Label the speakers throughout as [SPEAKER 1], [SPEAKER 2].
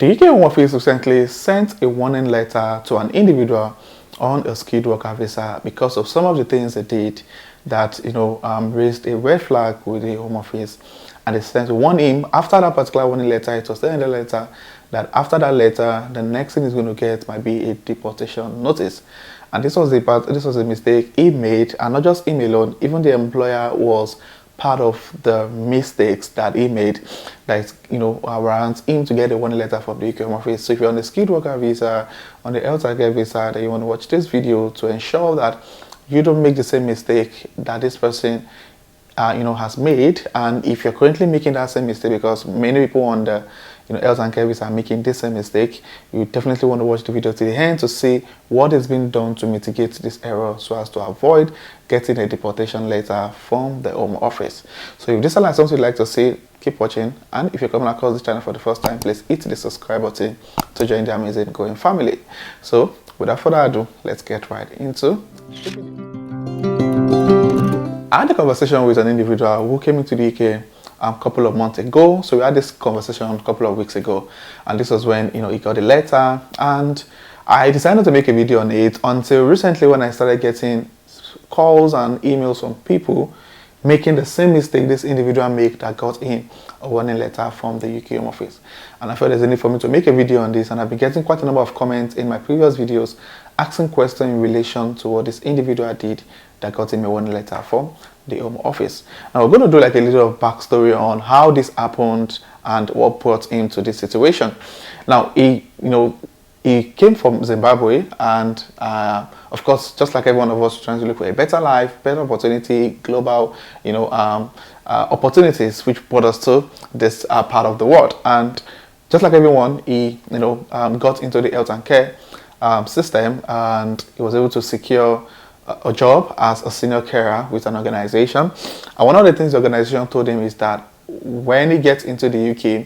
[SPEAKER 1] The UK Home Office recently sent a warning letter to an individual on a skilled worker visa because of some of the things they did that raised a red flag with the Home Office, and they sent to warn him. After that particular warning letter, it was there in the letter that after that letter, the next thing he's going to get might be a deportation notice. And this was a mistake he made, and not just him alone. Even the employer was part of the mistakes that he made, that warrants him to get a warning letter from the UK Home Office. So if you're on the skilled worker visa, on the health care visa, that you want to watch this video to ensure that you don't make the same mistake that this person has made. And if you're currently making that same mistake, because many people on the health and care visa are making this same mistake, you definitely want to watch the video to the end to see what is being done to mitigate this error so as to avoid getting a deportation letter from the Home Office. So if this is like something you'd like to see, keep watching. And if you're coming across this channel for the first time, please hit the subscribe button to join the amazing Going family. So without further ado, let's get right into the video. I had a conversation with an individual who came into the UK a couple of months ago. So we had this conversation a couple of weeks ago, and this was when he got a letter, and I decided to make a video on it until recently when I started getting calls and emails from people making the same mistake this individual made that got in a warning letter from the UK Home Office. And I felt there's a need for me to make a video on this, and I've been getting quite a number of comments in my previous videos asking questions in relation to what this individual did that got him a warning letter from the Home Office. Now we're going to do like a little backstory on how this happened and what brought him to this situation. Now he came from Zimbabwe, and of course, just like every one of us, trying to look for a better life, better opportunity, global opportunities, which brought us to this part of the world. And just like everyone, he got into the health and care system, and he was able to secure a job as a senior carer with an organization. And one of the things the organization told him is that when he gets into the UK,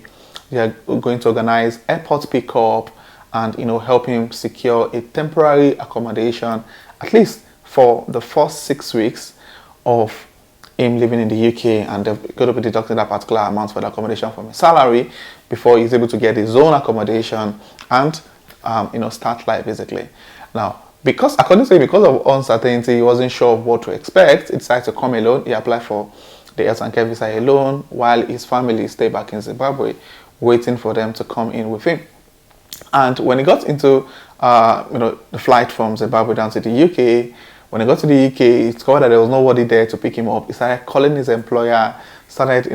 [SPEAKER 1] they are going to organize airport pickup and help him secure a temporary accommodation, at least for the first 6 weeks of him living in the UK, and they're going to be deducting that particular amount for the accommodation from his salary before he's able to get his own accommodation and start life basically. Now, because of uncertainty, he wasn't sure of what to expect, he decided to come alone. He applied for the health and care visa alone, while his family stayed back in Zimbabwe, waiting for them to come in with him. And when he got into the flight from Zimbabwe down to the UK, when he got to the UK, he discovered that there was nobody there to pick him up. He started calling his employer, started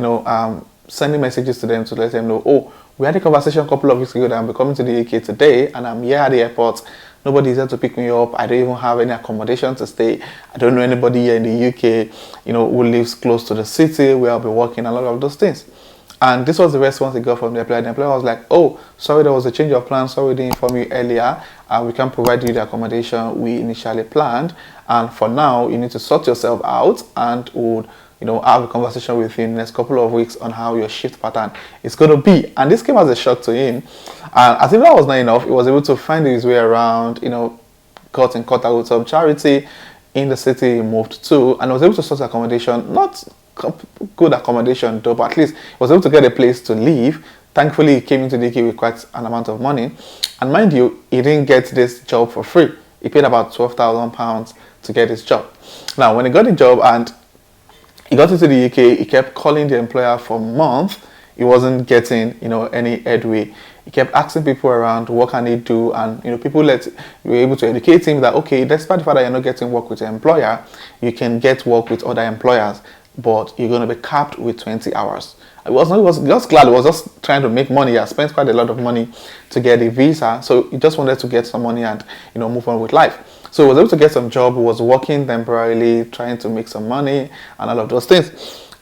[SPEAKER 1] sending messages to them to let them know, oh, we had a conversation a couple of weeks ago that I'm coming to the UK today, and I'm here at the airport. Nobody's there to pick me up. I don't even have any accommodation to stay. I don't know anybody here in the UK, who lives close to the city where I'll be working, a lot of those things. And this was the response he got from the employer. The employer was like, oh, sorry, there was a change of plan. Sorry, we didn't inform you earlier. We can't provide you the accommodation we initially planned. And for now, you need to sort yourself out, and we'll have a conversation with you in the next couple of weeks on how your shift pattern is going to be. And this came as a shock to him. And as if that was not enough, he was able to find his way around, got in contact with some charity in the city he moved to, and was able to source accommodation. Not good accommodation though, but at least he was able to get a place to live. Thankfully, he came into the UK with quite an amount of money. And mind you, he didn't get this job for free. He paid about £12,000 to get this job. Now, when he got the job and he got into the UK, he kept calling the employer for months. He wasn't getting, any headway. He kept asking people around, what can he do? And, people were able to educate him that, okay, despite the fact that you're not getting work with your employer, you can get work with other employers, but you're going to be capped with 20 hours. He was just glad. He was just trying to make money. He had spent quite a lot of money to get a visa. So he just wanted to get some money and, move on with life. So he was able to get some job. He was working temporarily, trying to make some money and all of those things.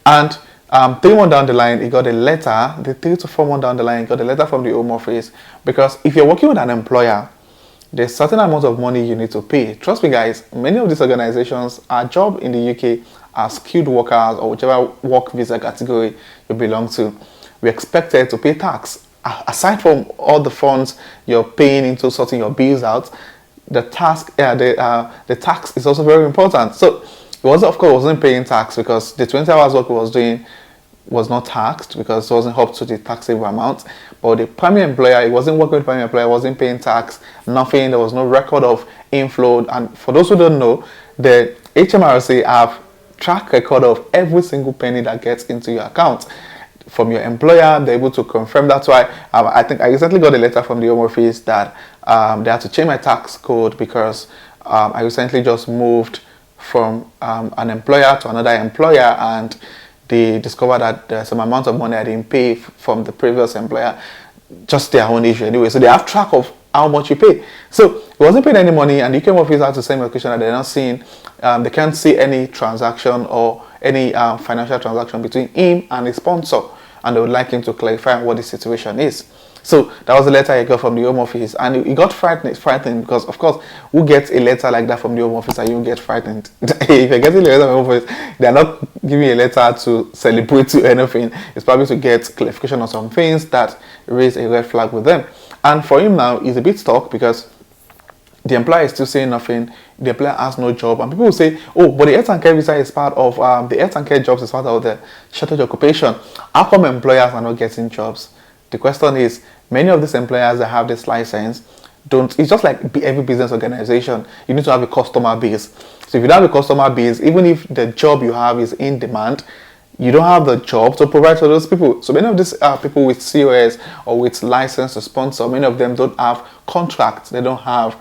[SPEAKER 1] And 3 months down the line, he got a letter. The 3 to 4 months down the line, he got a letter from the Home Office, because if you're working with an employer, there's certain amount of money you need to pay. Trust me, guys, many of these organizations, our job in the UK as skilled workers or whichever work visa category you belong to, we're expected to pay tax. Aside from all the funds you're paying into sorting your bills out, the tax is also very important. So he wasn't paying tax because the 20 hours work he was doing was not taxed because it wasn't up to the taxable amount. But the primary employer, it wasn't working with the primary employer, wasn't paying tax, nothing. There was no record of inflow. And for those who don't know, the HMRC have track record of every single penny that gets into your account from your employer. They're able to confirm. That's why I think I recently got a letter from the Home Office that they had to change my tax code because I recently just moved from an employer to another employer, and they discovered that there's some amount of money I didn't pay from the previous employer, just their own issue anyway. So they have track of how much you pay. So it wasn't paying any money, and the UK Office had to send me a question that they're not seeing. They can't see any transaction or any financial transaction between him and his sponsor, and they would like him to clarify what the situation is. So that was a letter I got from the Home Office, and he got frightened because, of course, who gets a letter like that from the Home Office and you get frightened? If you're getting a letter from the Home Office, they're not giving you a letter to celebrate you or anything. It's probably to get clarification on some things that raise a red flag with them. And for him now, he's a bit stuck because the employer is still saying nothing. The employer has no job, and people will say, "Oh, but the health and care visa is part of the health and care jobs is part of the shortage occupation. How come employers are not getting jobs?" The question is, many of these employers that have this license don't. It's just like every business organization. You need to have a customer base. So if you don't have a customer base, even if the job you have is in demand, you don't have the job to provide for those people. So many of these people with COS or with license to sponsor, many of them don't have contracts. They don't have,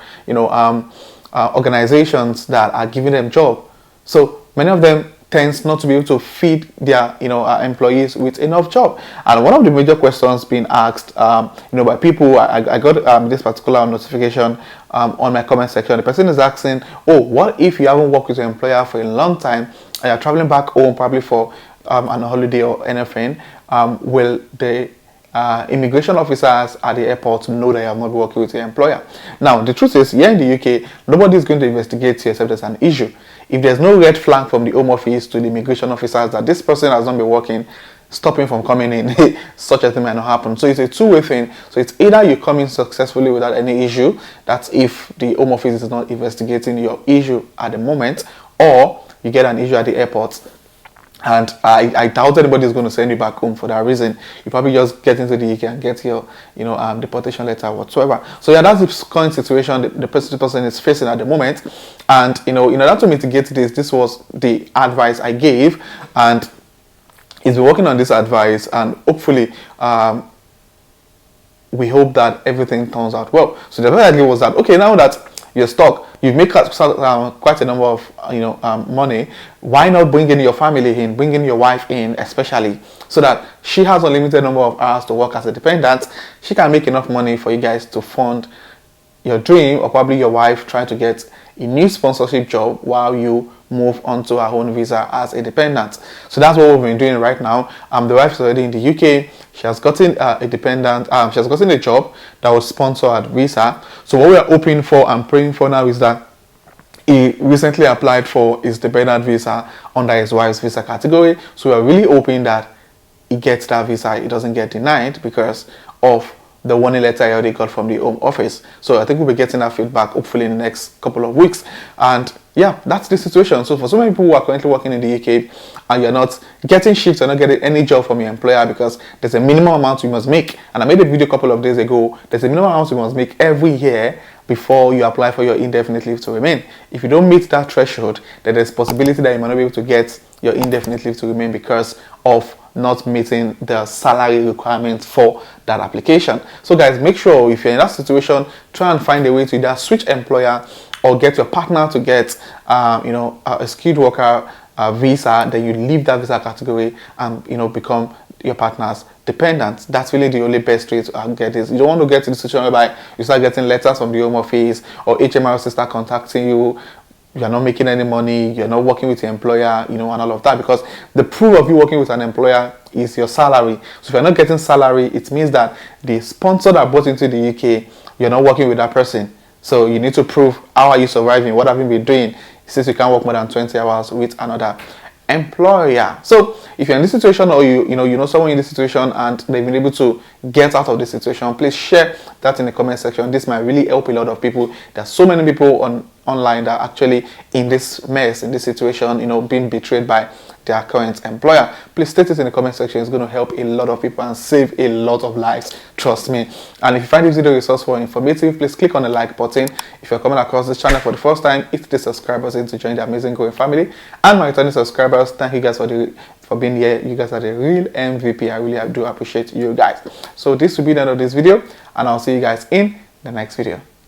[SPEAKER 1] organizations that are giving them job. So many of them tends not to be able to feed their employees with enough job. And one of the major questions being asked by people, I got this particular notification on my comment section. The person is asking, oh, what if you haven't worked with your employer for a long time and you're traveling back home probably for an holiday or anything? Will the immigration officers at the airport know that you have not been working with your employer? Now, the truth is, here in the UK, nobody is going to investigate you except there's an issue. If there's no red flag from the Home Office to the immigration officers that this person has not been working, stopping from coming in, such a thing might not happen. So it's a two-way thing. So it's either you come in successfully without any issue, that's if the Home Office is not investigating your issue at the moment, or you get an issue at the airport. And I doubt anybody is going to send you back home for that reason. You probably just get into the UK and get your, deportation letter whatsoever. So yeah, that's the current situation the person is facing at the moment. And in order to mitigate this was the advice I gave, and he's been working on this advice, and hopefully, we hope that everything turns out well. So the other idea was that, okay, now that you're stuck, you've made quite a number of money, why not bring in your family in, bring in your wife in, especially so that she has a limited number of hours to work as a dependent. She can make enough money for you guys to fund your dream, or probably your wife trying to get a new sponsorship job while you move on to her own visa as a dependent. So that's what we've been doing right now. The wife is already in the UK. She has gotten a dependent. She has gotten a job that was sponsored at visa. So what we are hoping for and praying for now is that he recently applied for his dependent visa under his wife's visa category. So we are really hoping that he gets that visa. It doesn't get denied because of the warning letter I already got from the Home Office. So I think we'll be getting that feedback hopefully in the next couple of weeks. And yeah, that's the situation. So for so many people who are currently working in the UK and you're not getting shifts, you're not getting any job from your employer because there's a minimum amount you must make. And I made a video a couple of days ago. There's a minimum amount you must make every year before you apply for your indefinite leave to remain. If you don't meet that threshold, then there's possibility that you might not be able to get your indefinite leave to remain because of not meeting the salary requirements for that application. So guys, make sure if you're in that situation, try and find a way to either switch employer or get your partner to get a skilled worker visa. Then you leave that visa category and become your partner's dependent. That's really the only best way to get this. You don't want to get to the situation whereby you start getting letters from the Home Office or HMRC start contacting you. You're not making any money, you're not working with your employer, and all of that, because the proof of you working with an employer is your salary. So if you're not getting salary, it means that the sponsor that brought into the UK, you're not working with that person. So you need to prove how are you surviving, what have you been doing, since you can't work more than 20 hours with another employer. So if you're in this situation, or you know someone in this situation and they've been able to get out of this situation, please share that in the comment section. This might really help a lot of people. There's so many people online that are actually in this mess, in this situation, being betrayed by their current employer? Please state it in the comment section. It's going to help a lot of people and save a lot of lives, trust me. And if you find this video resourceful or informative, please click on the like button. If you're coming across this channel for the first time, hit the subscribe button to join the amazing growing family. And my returning subscribers, thank you guys for being here. You guys are the real MVP. I really do appreciate you guys. So this will be the end of this video, and I'll see you guys in the next video.